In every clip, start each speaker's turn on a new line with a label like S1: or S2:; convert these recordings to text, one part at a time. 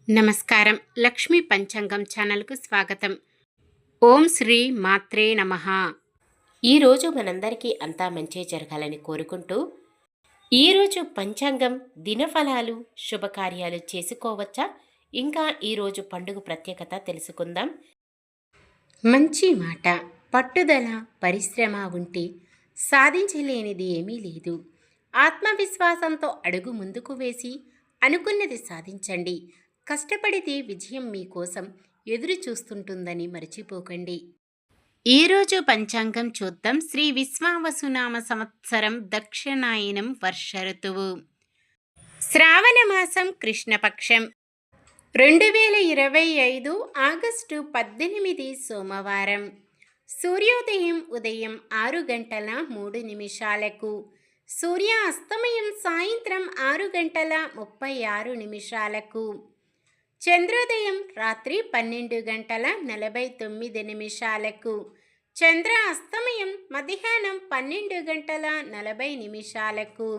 S1: నమస్కారం. లక్ష్మీ పంచాంగం ఛానల్కు స్వాగతం. ఓం శ్రీ మాత్రే నమః.
S2: ఈరోజు మనందరికీ అంతా మంచి జరగాలని కోరుకుంటూ, ఈరోజు పంచాంగం దినఫలాలు శుభకార్యాలు చేసుకోవచ్చా, ఇంకా ఈరోజు పండుగ ప్రత్యేకత తెలుసుకుందాం.
S1: మంచి మాట, పట్టుదల, పరిశ్రమ ఉంటే సాధించలేనిది ఏమీ లేదు. ఆత్మవిశ్వాసంతో అడుగు ముందుకు వేసి అనుకున్నది సాధించండి. కష్టపడితే విజయం మీకోసం ఎదురు చూస్తుంటుందని మర్చిపోకండి. ఈరోజు పంచాంగం చూద్దాం. శ్రీ విశ్వావసునామ సంవత్సరం దక్షిణాయనం వర్ష ఋతువు, శ్రావణ మాసం, కృష్ణపక్షం, 2025 ఆగస్టు 18 సోమవారం. సూర్యోదయం ఉదయం 6 గంటల 3 నిమిషాలకు, సూర్య అస్తమయం సాయంత్రం 6 గంటల 36 నిమిషాలకు, చంద్రోదయం రాత్రి 12 గంటల 49 నిమిషాలకు, చంద్ర అస్తమయం మధ్యాహ్నం 12 గంటల 40 నిమిషాలకు.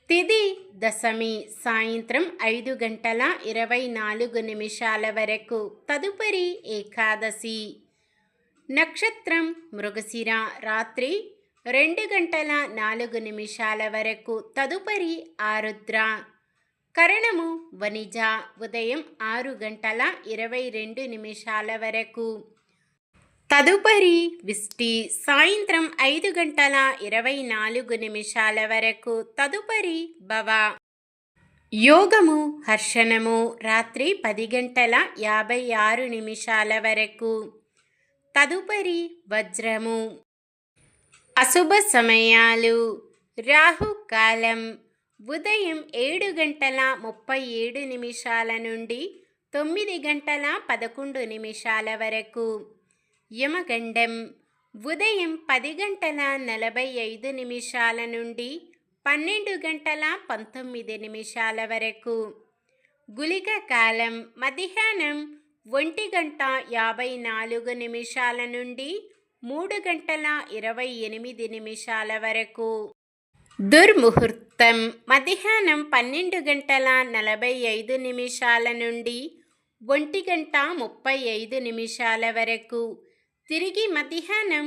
S1: తిథి దశమి సాయంత్రం 5 గంటల 24 నిమిషాల వరకు, తదుపరి ఏకాదశి. నక్షత్రం మృగశిర రాత్రి 2 గంటల 4 నిమిషాల వరకు, తదుపరి ఆరుద్ర. కరణము వనిజ ఉదయం 6 గంటల 22 నిమిషాల వరకు, తదుపరి విష్టి సాయంత్రం 5 గంటల 24 నిమిషాల వరకు, తదుపరి భవ. యోగము హర్షణము రాత్రి 10 గంటల 56 నిమిషాల వరకు, తదుపరి వజ్రము. అశుభ సమయాలు: రాహుకాలం ఉదయం 7 గంటల 37 నిమిషాల నుండి 9 గంటల 11 నిమిషాల వరకు, యమగండం ఉదయం 10 గంటల 45 నిమిషాల నుండి 12 గంటల 19 నిమిషాల వరకు, గుళిక కాలం మధ్యాహ్నం 1 గంట 54 నిమిషాల నుండి 3 గంటల 28 నిమిషాల వరకు, దుర్ముహూర్తం మధ్యాహ్నం 12 గంటల 45 నిమిషాల నుండి 1 గంట 35 నిమిషాల వరకు, తిరిగి మధ్యాహ్నం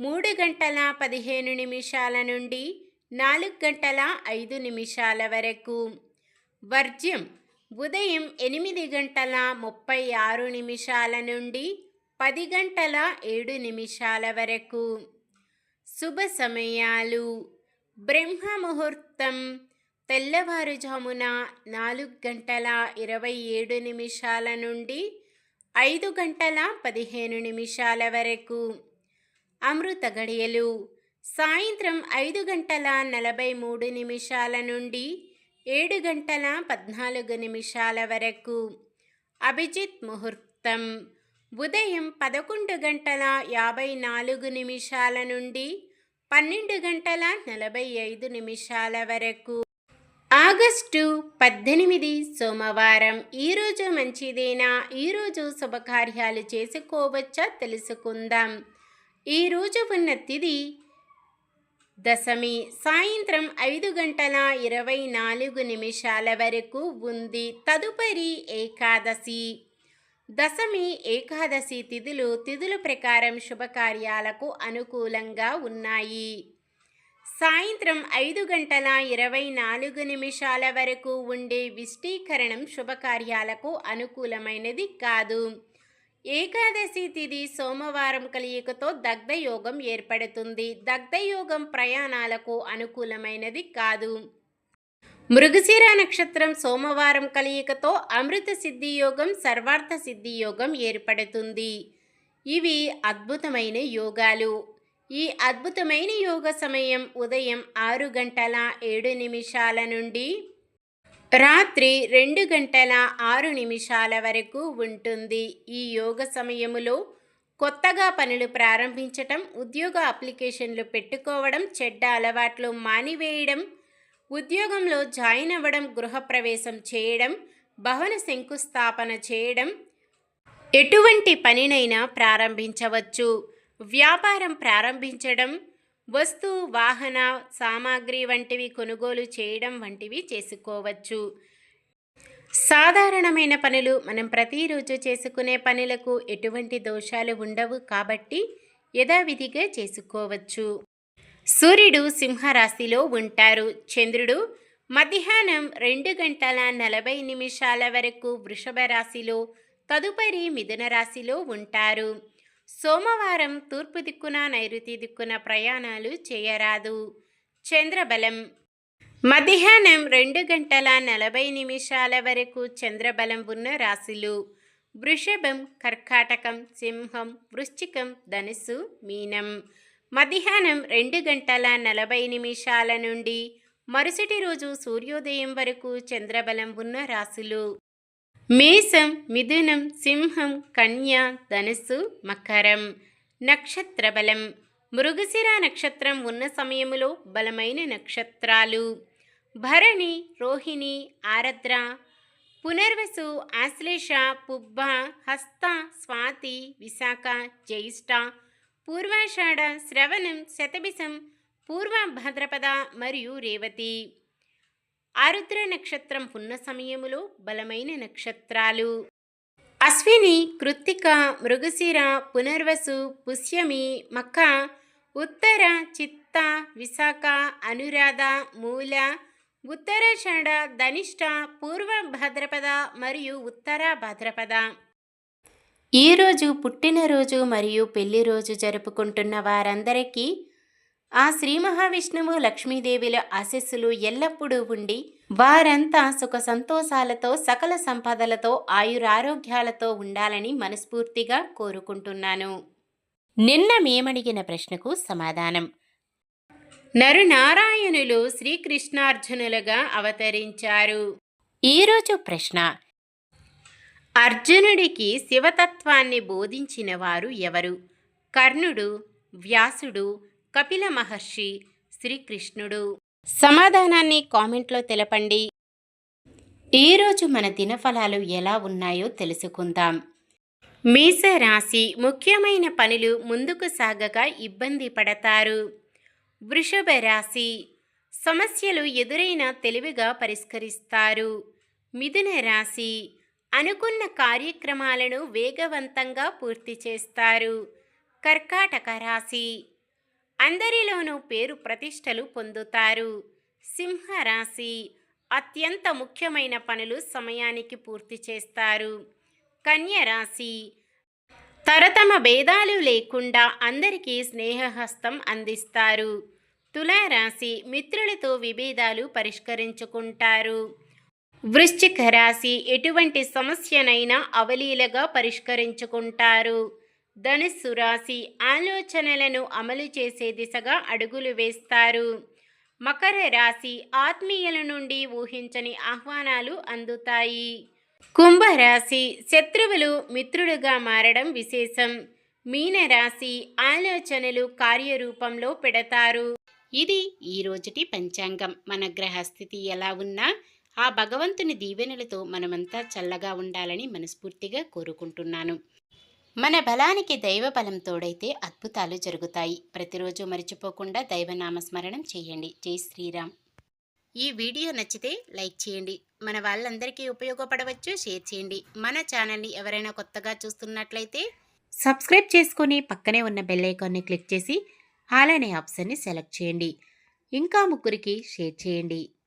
S1: 3 గంటల 15 నిమిషాల నుండి 4 గంటల 5 నిమిషాల వరకు. వర్జ్యం ఉదయం 8 గంటల 36 నిమిషాల నుండి 10 గంటల 7 నిమిషాల వరకు. శుభ సమయాలు: బ్రహ్మ ముహూర్తం తెల్లవారుజామున 4 గంటల 27 నిమిషాల నుండి 5 గంటల 15 నిమిషాల వరకు. అమృత గడియలు సాయంత్రం 5 గంటల 43 నిమిషాల నుండి 7 గంటల 14 నిమిషాల వరకు. అభిజిత్ ముహూర్తం ఉదయం 11 గంటల 54 నిమిషాల నుండి 12 గంటల 45 నిమిషాల వరకు. ఆగస్టు 18 సోమవారం. ఈరోజు మంచిదేనా? ఈరోజు శుభకార్యాలు చేసుకోవచ్చా తెలుసుకుందాం. ఈరోజు ఉన్న తిథి దశమి సాయంత్రం 5 గంటల 24 నిమిషాల వరకు ఉంది, తదుపరి ఏకాదశి. దశమి ఏకాదశి తిథుల ప్రకారం శుభకార్యాలకు అనుకూలంగా ఉన్నాయి. సాయంత్రం 5 గంటల 24 నిమిషాల వరకు ఉండే విష్టీకరణం శుభకార్యాలకు అనుకూలమైనది కాదు. ఏకాదశి తిథి సోమవారం కలియికతో దగ్ధయోగం ఏర్పడుతుంది. దగ్ధయోగం ప్రయాణాలకు అనుకూలమైనది కాదు. మృగశిర నక్షత్రం సోమవారం కలియికతో అమృత సిద్ధి యోగం, సర్వార్థ సిద్ధి యోగం ఏర్పడుతుంది. ఇవి అద్భుతమైన యోగాలు. ఈ అద్భుతమైన యోగ సమయం ఉదయం 6 గంటల 7 నిమిషాల నుండి రాత్రి 2 గంటల 6 నిమిషాల వరకు ఉంటుంది. ఈ యోగ సమయములో కొత్తగా పనులు ప్రారంభించటం, ఉద్యోగ అప్లికేషన్లు పెట్టుకోవడం, చెడ్డ అలవాట్లు మానివేయడం, ఉద్యోగంలో జాయిన్ అవ్వడం, గృహప్రవేశం చేయడం, భవన శంకుస్థాపన చేయడం, ఎటువంటి పనినైనా ప్రారంభించవచ్చు. వ్యాపారం ప్రారంభించడం, వస్తు వాహన సామాగ్రి వంటివి కొనుగోలు చేయడం వంటివి చేసుకోవచ్చు. సాధారణమైన పనులు మనం ప్రతిరోజు చేసుకునే పనులకు ఎటువంటి దోషాలు ఉండవు కాబట్టి యథావిధిగా చేసుకోవచ్చు. సూర్యుడు సింహరాశిలో ఉంటారు. చంద్రుడు మధ్యాహ్నం 2 గంటల 40 నిమిషాల వరకు వృషభ రాశిలో, తదుపరి మిథున రాశిలో ఉంటారు. సోమవారం తూర్పు దిక్కున నైరుతి దిక్కున ప్రయాణాలు చేయరాదు. చంద్రబలం మధ్యాహ్నం 2 గంటల 40 నిమిషాల వరకు చంద్రబలం ఉన్న రాశులు వృషభం, కర్కాటకం, సింహం, వృశ్చికం, ధనుస్సు, మీనం. మధ్యాహ్నం 2 గంటల 40 నిమిషాల నుండి మరుసటి రోజు సూర్యోదయం వరకు చంద్రబలం ఉన్న రాశులు మేషం, మిథునం, సింహం, కన్య, ధనుస్సు, మకరం. నక్షత్ర బలం మృగశిర నక్షత్రం ఉన్న సమయములో బలమైన నక్షత్రాలు భరణి, రోహిణి, ఆరద్ర, పునర్వసు, ఆశ్లేష, పుబ్బ, హస్త, స్వాతి, విశాఖ, జ్యేష్ఠ, పూర్వాషాఢ, శ్రవణం, శతభిషం, పూర్వ భాద్రపద మరియు రేవతి. ఆరుద్ర నక్షత్రం ఉన్న సమయములో బలమైన నక్షత్రాలు అశ్విని, కృత్తిక, మృగశిర, పునర్వసు, పుష్యమి, మఖ, ఉత్తర, చిత్త, విశాఖ, అనురాధ, మూల, ఉత్తరాషాఢ, ధనిష్ట, పూర్వ భాద్రపద మరియు ఉత్తర భాద్రపద. ఈరోజు పుట్టినరోజు మరియు పెళ్లి రోజు జరుపుకుంటున్న వారందరికీ ఆ శ్రీ మహావిష్ణువు, లక్ష్మీదేవిల ఆశీస్సులు ఎల్లప్పుడూ ఉండి వారంతా సుఖ సంతోషాలతో, సకల సంపదలతో, ఆయురారోగ్యాలతో ఉండాలని మనస్ఫూర్తిగా కోరుకుంటున్నాను. నిన్న మేమడిగిన ప్రశ్నకు సమాధానం: నరునారాయణులు శ్రీకృష్ణార్జునులుగా అవతరించారు. ఈరోజు ప్రశ్న: అర్జునుడికి శివతత్వాన్ని బోధించిన వారు ఎవరు? కర్ణుడు, వ్యాసుడు, కపిల మహర్షి, శ్రీకృష్ణుడు. సమాధానాన్ని కామెంట్లో తెలపండి. ఈరోజు మన దినఫలాలు ఎలా ఉన్నాయో తెలుసుకుందాం. మేషరాశి ముఖ్యమైన పనులు ముందుకు సాగక ఇబ్బంది పడతారు. వృషభ రాశి సమస్యలు ఎదురైనా తెలివిగా పరిష్కరిస్తారు. మిథున రాశి అనుకున్న కార్యక్రమాలను వేగవంతంగా పూర్తి చేస్తారు. కర్కాటక రాశి అందరిలోనూ పేరు ప్రతిష్టలు పొందుతారు. సింహరాశి అత్యంత ముఖ్యమైన పనులు సమయానికి పూర్తి చేస్తారు. కన్య రాశి తరతమ భేదాలు లేకుండా అందరికీ స్నేహహస్తం అందిస్తారు. తులారాశి మిత్రులతో విభేదాలు పరిష్కరించుకుంటారు. వృశ్చిక రాశి ఎటువంటి సమస్యనైనా అవలీలగా పరిష్కరించుకుంటారు. ధనుస్సు రాశి ఆలోచనలను అమలు చేసే దిశగా అడుగులు వేస్తారు. మకర రాశి ఆత్మీయుల నుండి ఊహించని ఆహ్వానాలు అందుతాయి. కుంభరాశి శత్రువులు మిత్రులుగా మారడం విశేషం. మీనరాశి ఆలోచనలు కార్యరూపంలో పెడతారు. ఇది ఈ రోజుటి పంచాంగం. మన గ్రహస్థితి ఎలా ఉన్నా ఆ భగవంతుని దీవెనలతో మనమంతా చల్లగా ఉండాలని మనస్ఫూర్తిగా కోరుకుంటున్నాను. మన బలానికి దైవ బలం తోడైతే అద్భుతాలు జరుగుతాయి. ప్రతిరోజు మర్చిపోకుండా దైవనామస్మరణం చేయండి. జై శ్రీరామ్. ఈ వీడియో నచ్చితే లైక్ చేయండి. మన వాళ్ళందరికీ ఉపయోగపడవచ్చు. షేర్ చేయండి. మన ఛానల్ని ఎవరైనా కొత్తగా చూస్తున్నట్లయితే సబ్స్క్రైబ్ చేసుకొని పక్కనే ఉన్న బెల్ ఐకాన్ని క్లిక్ చేసి ఆల్ అనే ఆప్షన్ని సెలెక్ట్ చేయండి. ఇంకా ముగ్గురికి షేర్ చేయండి.